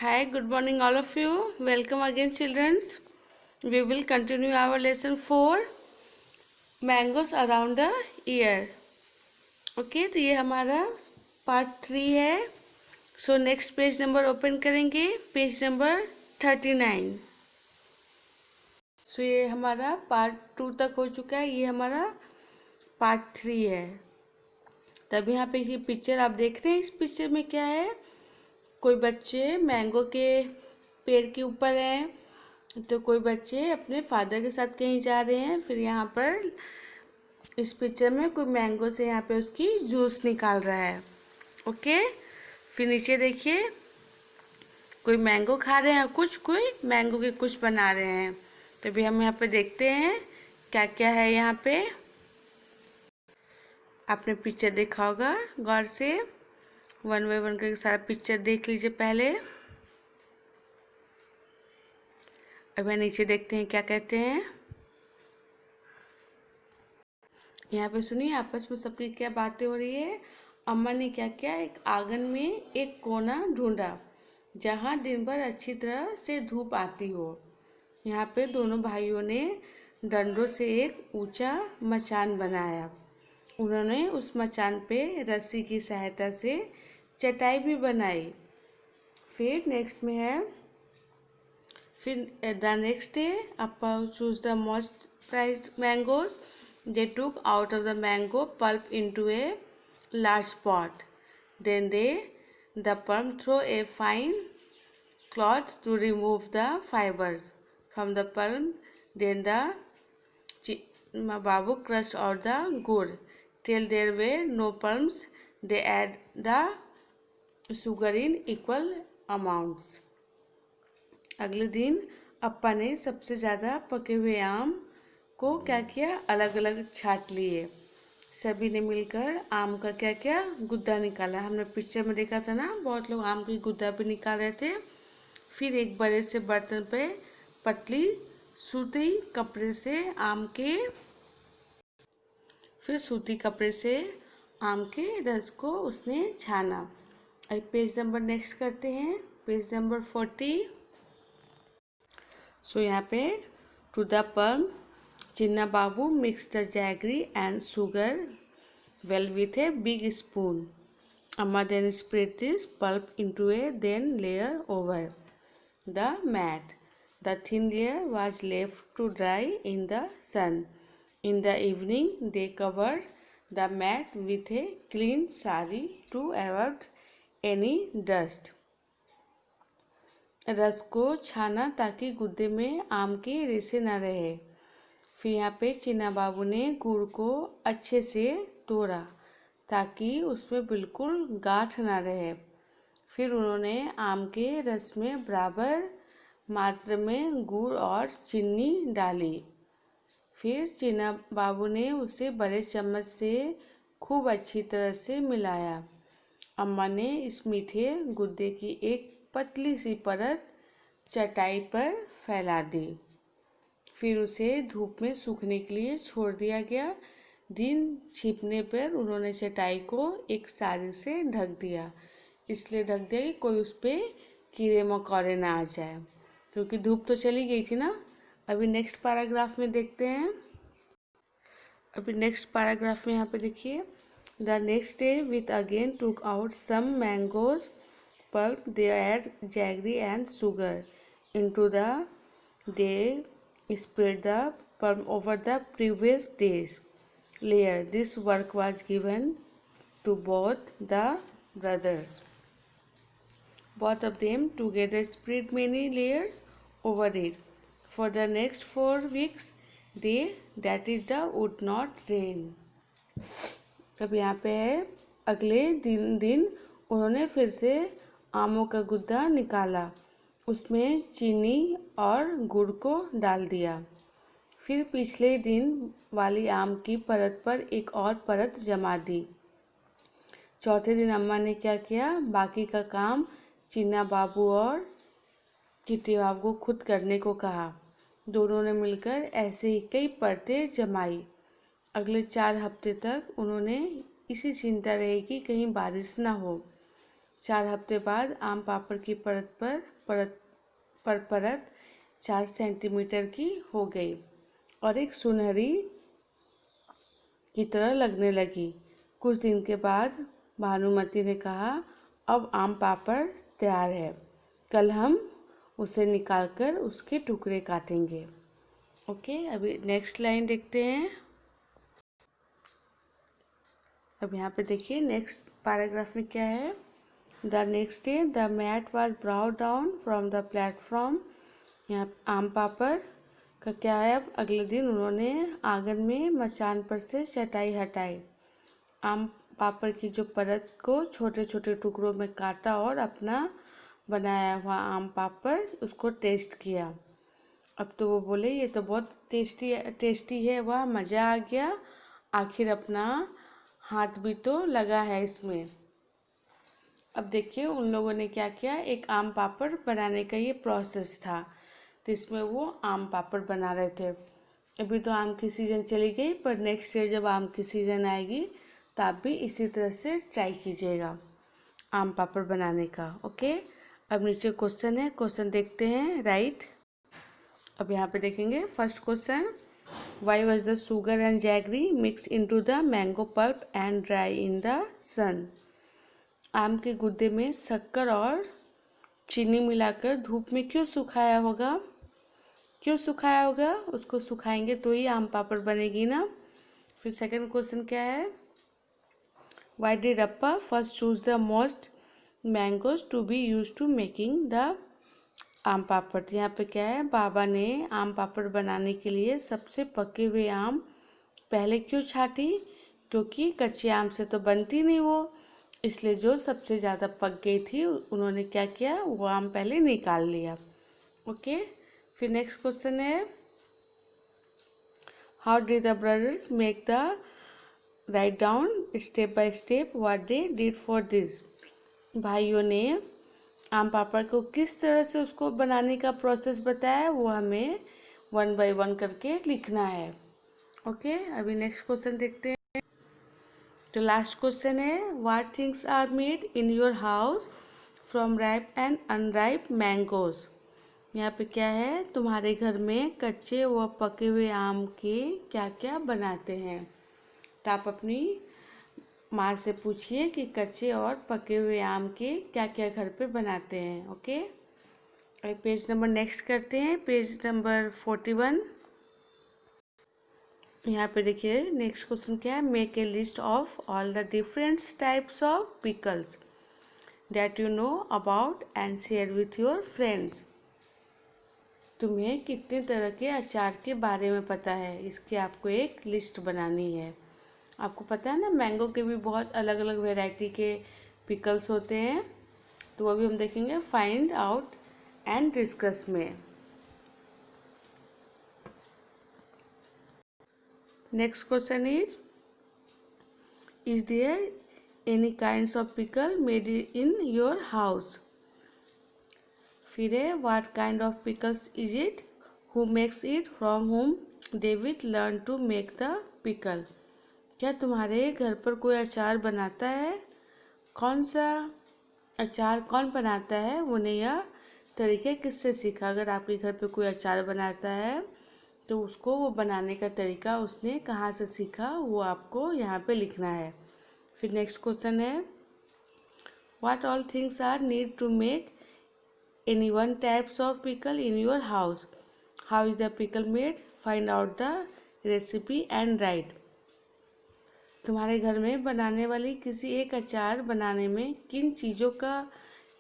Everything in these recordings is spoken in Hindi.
Hi, good morning, all of you. Welcome again, children. We will continue our lesson 4 Mangoes Around the Year. Okay, तो ये हमारा पार्ट 3 है. So next page number open करेंगे, पेज नंबर 39. सो ये हमारा पार्ट 2 तक हो चुका है. ये हमारा पार्ट 3 है. तब यहाँ पे ये पिक्चर आप देख रहे हैं. इस पिक्चर में क्या है? कोई बच्चे मैंगो के पेड़ के ऊपर हैं, तो कोई बच्चे अपने फादर के साथ कहीं जा रहे हैं. फिर यहाँ पर इस पिक्चर में कोई मैंगो से यहाँ पे उसकी जूस निकाल रहा है. ओके, फिर नीचे देखिए, कोई मैंगो खा रहे हैं, कोई मैंगो के कुछ बना रहे हैं. तो अभी हम यहाँ पे देखते हैं क्या क्या है यहाँ पे. आपने पिक्चर देखा होगा गौर से. 1 बाय 1 करके सारा पिक्चर देख लीजिए पहले. अब नीचे देखते हैं क्या कहते हैं. यहाँ पे सुनिए, आपस में सबकी क्या बातें हो रही है. अम्मा ने क्या किया, एक आंगन में एक कोना ढूंढा जहाँ दिन भर अच्छी तरह से धूप आती हो. यहाँ पे दोनों भाइयों ने डंडों से एक ऊंचा मचान बनाया. उन्होंने उस मचान पे रस्सी की सहायता से चटाई भी बनाई. फिर नेक्स्ट में है, फिर the next day appa choose the most prized mangoes. They took out of the mango pulp into a large pot. Then the pulp through a fine cloth to remove the fibers from the pulp. Then the babu crushed out the gur till there were no pulps. They add the sugar in equal amounts. अगले दिन अप्पा ने सबसे ज़्यादा पके हुए आम को क्या किया, अलग अलग छांट लिए. सभी ने मिलकर आम का क्या किया, गुद्दा निकाला. हमने पिक्चर में देखा था ना, बहुत लोग आम की गुद्दा भी निकाल रहे थे. फिर एक बड़े से बर्तन पे पतली सूती कपड़े से आम के रस को उसने छाना. अब पेज नंबर नेक्स्ट करते हैं, पेज नंबर 40. सो यहाँ पे to the pulp Chinna Babu mix the jaggery and sugar well with a big spoon. Amma then spread this pulp into a then layer over the mat. The thin layer was left to dry in the sun. In the evening they covered the mat with a clean sari to avoid any dust. रस को छाना ताकि गुद्दे में आम के रेशे न रहे. फिर यहाँ पे चिन्ना बाबू ने गुड़ को अच्छे से तोड़ा ताकि उसमें बिल्कुल गांठ ना रहे. फिर उन्होंने आम के रस में बराबर मात्रा में गुड़ और चीनी डाली. फिर चिन्ना बाबू ने उसे बड़े चम्मच से खूब अच्छी तरह से मिलाया. अम्मा ने इस मीठे गुद्दे की एक पतली सी परत चटाई पर फैला दी. फिर उसे धूप में सूखने के लिए छोड़ दिया गया. दिन छिपने पर उन्होंने चटाई को एक साड़ी से ढक दिया. इसलिए ढक दिया कि कोई उस पर कीड़े मकोड़े ना आ जाए, क्योंकि धूप तो चली गई थी ना. अभी नेक्स्ट पैराग्राफ में देखते हैं. अभी नेक्स्ट पैराग्राफ में यहाँ पे देखिए, the next day with again took out some mangoes pulp. They add jaggery and sugar into they spread the pulp over the previous day's layer. This work was given to both the brothers. Both of them together spread many layers over it. For the next 4 weeks that is the would not rain. अब यहाँ पे है, अगले दिन उन्होंने फिर से आमों का गुद्दा निकाला. उसमें चीनी और गुड़ को डाल दिया. फिर पिछले दिन वाली आम की परत पर एक और परत जमा दी. चौथे दिन अम्मा ने क्या किया, बाकी का काम चिन्ना बाबू और किट्टी बाबू को खुद करने को कहा. दोनों ने मिलकर ऐसे ही कई परतें जमाई. अगले 4 हफ्ते तक उन्होंने इसी चिंता रही कि कहीं बारिश ना हो. 4 हफ्ते बाद आम पापड़ की परत पर परत 4 सेंटीमीटर की हो गई और एक सुनहरी की तरह लगने लगी। कुछ दिन के बाद भानुमति ने कहा, अब आम पापड़ तैयार है, कल हम उसे निकालकर उसके टुकड़े काटेंगे। ओके, अभी नेक्स्ट लाइन देखते हैं। अब यहाँ पे देखिए नेक्स्ट पैराग्राफ में क्या है। The next day the mat was brought down from the platform. यहाँ आम पापड़ का क्या है, अब अगले दिन उन्होंने आंगन में मचान पर से चटाई हटाई, आम पापड़ की जो परत को छोटे छोटे टुकड़ों में काटा और अपना बनाया हुआ आम पापड़ उसको टेस्ट किया। अब तो वो बोले ये तो बहुत टेस्टी है, वाह मज़ा आ गया, आखिर अपना हाथ भी तो लगा है इसमें। अब देखिए उन लोगों ने क्या किया, एक आम पापड़ बनाने का ये प्रोसेस था, तो इसमें वो आम पापड़ बना रहे थे। अभी तो आम की सीज़न चली गई, पर नेक्स्ट ईयर जब आम की सीज़न आएगी तो आप भी इसी तरह से ट्राई कीजिएगा आम पापड़ बनाने का। ओके, अब नीचे क्वेश्चन है, क्वेश्चन देखते हैं, राइट। अब यहाँ पे देखेंगे first question, why was the sugar and jaggery mix into the mango pulp and dry in the sun. आम के गुद्दे में शक्कर और चीनी मिलाकर धूप में क्यों सुखाया होगा? क्यों सुखाया होगा? उसको सुखाएंगे तो ही आम पापड़ बनेगी ना। फिर सेकंड क्वेश्चन क्या है, why did Rappa first choose the most mangoes to be use to making the aam papad. यहाँ पे क्या है, बाबा ने आम पापड़ बनाने के लिए सबसे पके हुए आम पहले क्यों छाटी? क्योंकि कच्चे आम से तो बनती नहीं वो, इसलिए जो सबसे ज़्यादा पक गई थी उन्होंने क्या किया, वो आम पहले निकाल लिया। ओके, फिर नेक्स्ट क्वेश्चन है, how did the brothers make the write down step by step what they did for this. भाइयों ने आम पापड़ को किस तरह से उसको बनाने का प्रोसेस बताया, वो हमें 1 बाय 1 करके लिखना है। ओके, अभी नेक्स्ट क्वेश्चन देखते हैं। तो लास्ट क्वेश्चन है, what things are made in your house from ripe and unripe mangoes. यहाँ पे क्या है, तुम्हारे घर में कच्चे व पके हुए आम के क्या क्या बनाते हैं। तो आप अपनी माँ से पूछिए कि कच्चे और पके हुए आम के क्या क्या घर पे बनाते हैं। ओके, और पेज नंबर नेक्स्ट करते हैं, पेज नंबर 41। यहाँ पे देखिए नेक्स्ट क्वेश्चन क्या है, make a list of all the different types of pickles that you know about and share with your friends. तुम्हें कितने तरह के अचार के बारे में पता है, इसकी आपको एक लिस्ट बनानी है। आपको पता है ना, मैंगो के भी बहुत अलग अलग वैरायटी के पिकल्स होते हैं, तो वो भी हम देखेंगे फाइंड आउट एंड डिस्कस में। Next question is there any kinds of pickle made in your house. फिर है, what kind of pickles is it, who makes it, from whom David learn to make the pickle. क्या तुम्हारे घर पर कोई अचार बनाता है? कौन सा अचार कौन बनाता है, उन्हें यह तरीका किससे सीखा? अगर आपके घर पे कोई अचार बनाता है तो उसको वो बनाने का तरीका उसने कहाँ से सीखा, वो आपको यहाँ पे लिखना है। फिर नेक्स्ट क्वेश्चन है, what all things are need to make any one types of pickle in your house, how is the pickle made, find out the recipe and write. तुम्हारे घर में बनाने वाली किसी एक अचार बनाने में किन चीज़ों का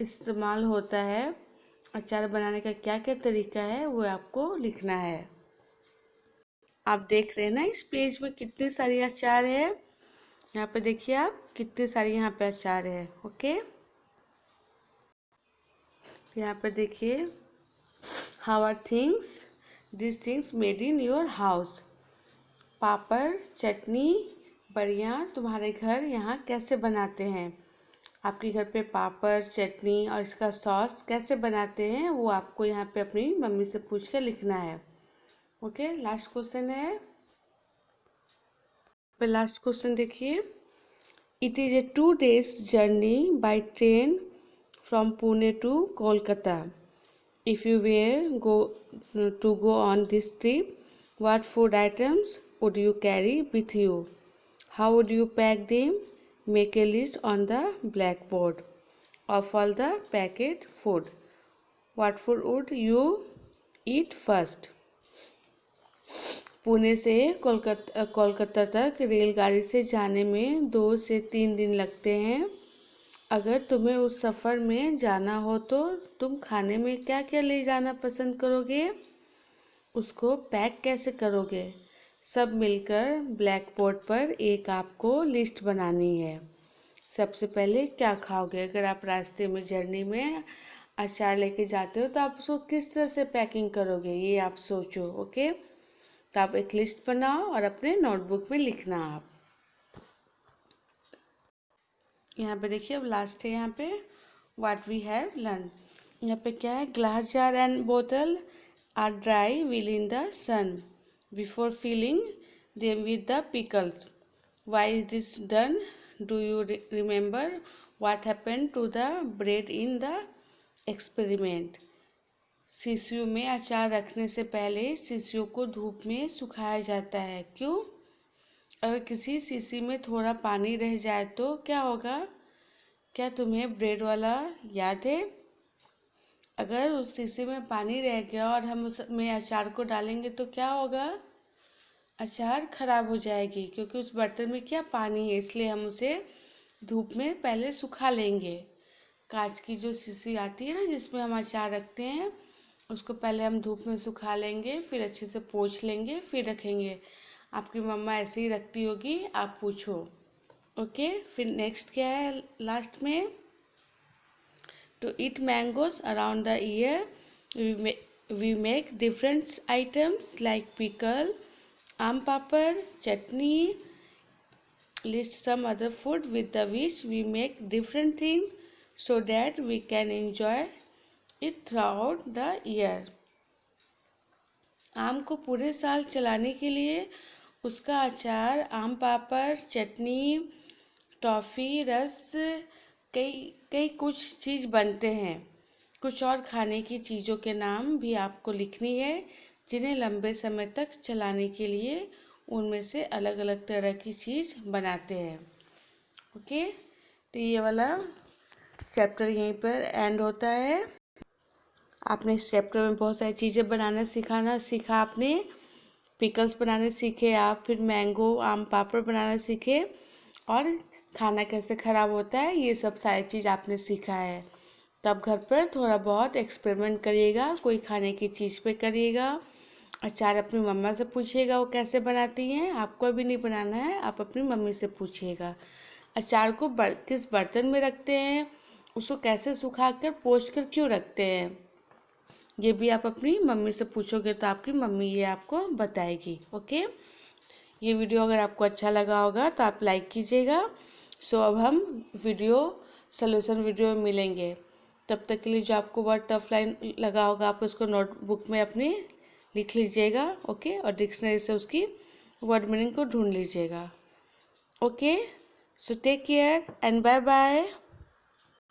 इस्तेमाल होता है, अचार बनाने का क्या क्या तरीका है, वो आपको लिखना है। आप देख रहे हैं ना इस पेज में कितने सारी अचार है, यहाँ पे देखिए आप कितने सारी यहाँ पे अचार है। ओके, यहाँ पे देखिए, how are things this things made in your house. पापड़, चटनी, बढ़िया तुम्हारे घर यहाँ कैसे बनाते हैं, आपके घर पे पापड़, चटनी और इसका सॉस कैसे बनाते हैं, वो आपको यहाँ पे अपनी मम्मी से पूछ कर लिखना है। ओके, लास्ट क्वेश्चन है, लास्ट क्वेश्चन देखिए, it is a 2 days journey by train from Pune to Kolkata. If you were to go on this trip, what food items would you carry with you? How would you pack them? Make a list on the blackboard of all the packed food. What food would you eat first? Pune से कोलकाता तक रेलगाड़ी से जाने में 2 से 3 दिन लगते हैं। अगर तुम्हें उस सफ़र में जाना हो तो तुम खाने में क्या क्या ले जाना पसंद करोगे? उसको पैक कैसे करोगे? सब मिलकर ब्लैक बोर्ड पर एक आपको लिस्ट बनानी है। सबसे पहले क्या खाओगे? अगर आप रास्ते में जर्नी में अचार लेके जाते हो तो आप उसको किस तरह से पैकिंग करोगे, ये आप सोचो। ओके, तो आप एक लिस्ट बनाओ और अपने नोटबुक में लिखना। आप यहाँ पे देखिए, अब लास्ट है यहाँ पे व्हाट वी हैव लर्न। यहाँ पे क्या है? ग्लास जार एंड बोतल are dry wheel in the sun before filling them with the pickles. Why is this done? Do you remember what happened to the bread in the experiment? शीशियों में अचार रखने से पहले शीशियों को धूप में सुखाया जाता है। क्यों? अगर किसी शीशी में थोड़ा पानी रह जाए तो क्या होगा? क्या तुम्हें ब्रेड वाला याद है? अगर उस शीशी में पानी रह गया और हम उसमें अचार को डालेंगे तो क्या होगा? अचार खराब हो जाएगी, क्योंकि उस बर्तन में क्या पानी है, इसलिए हम उसे धूप में पहले सुखा लेंगे। कांच की जो शीशी आती है ना, जिसमें हम अचार रखते हैं, उसको पहले हम धूप में सुखा लेंगे, फिर अच्छे से पोंछ लेंगे, फिर रखेंगे। आपकी मम्मा ऐसे ही रखती होगी, आप पूछो। ओके, फिर नेक्स्ट क्या है लास्ट में? To eat mangoes around the year we make different items like pickle, aam papad, chutney. List some other food with the which we make different things so that we can enjoy it throughout the year. आम को पूरे साल चलाने के लिए उसका अचार, आम पापड़, चटनी, टॉफ़ी, रस, कई कुछ चीज़ बनते हैं। कुछ और खाने की चीज़ों के नाम भी आपको लिखनी है जिन्हें लंबे समय तक चलाने के लिए उनमें से अलग अलग तरह की चीज़ बनाते हैं। ओके, तो ये वाला चैप्टर यहीं पर एंड होता है। आपने इस चैप्टर में बहुत सारी चीज़ें बनाना सीखा। आपने पिकल्स बनाने सीखे आप, फिर मैंगो, आम पापड़ बनाना सीखे, और खाना कैसे ख़राब होता है, ये सब सारी चीज़ आपने सीखा है। तब घर पर थोड़ा बहुत एक्सपेरिमेंट करिएगा, कोई खाने की चीज़ पे करिएगा। अचार अपनी मम्मा से पूछिएगा वो कैसे बनाती हैं, आपको अभी नहीं बनाना है, आप अपनी मम्मी से पूछिएगा। अचार को किस बर्तन में रखते हैं, उसको कैसे सुखाकर पोंछ कर क्यों रखते हैं, ये भी आप अपनी मम्मी से पूछोगे तो आपकी मम्मी ये आपको बताएगी। ओके, ये वीडियो अगर आपको अच्छा लगा होगा तो आप लाइक कीजिएगा। सो अब हम सोल्यूशन वीडियो में मिलेंगे। तब तक के लिए जो आपको वर्ड टफ लाइन लगा होगा आप उसको नोटबुक में अपनी लिख लीजिएगा। ओके, और डिक्शनरी से उसकी वर्ड मीनिंग को ढूंढ लीजिएगा। Okay, so take care and bye bye.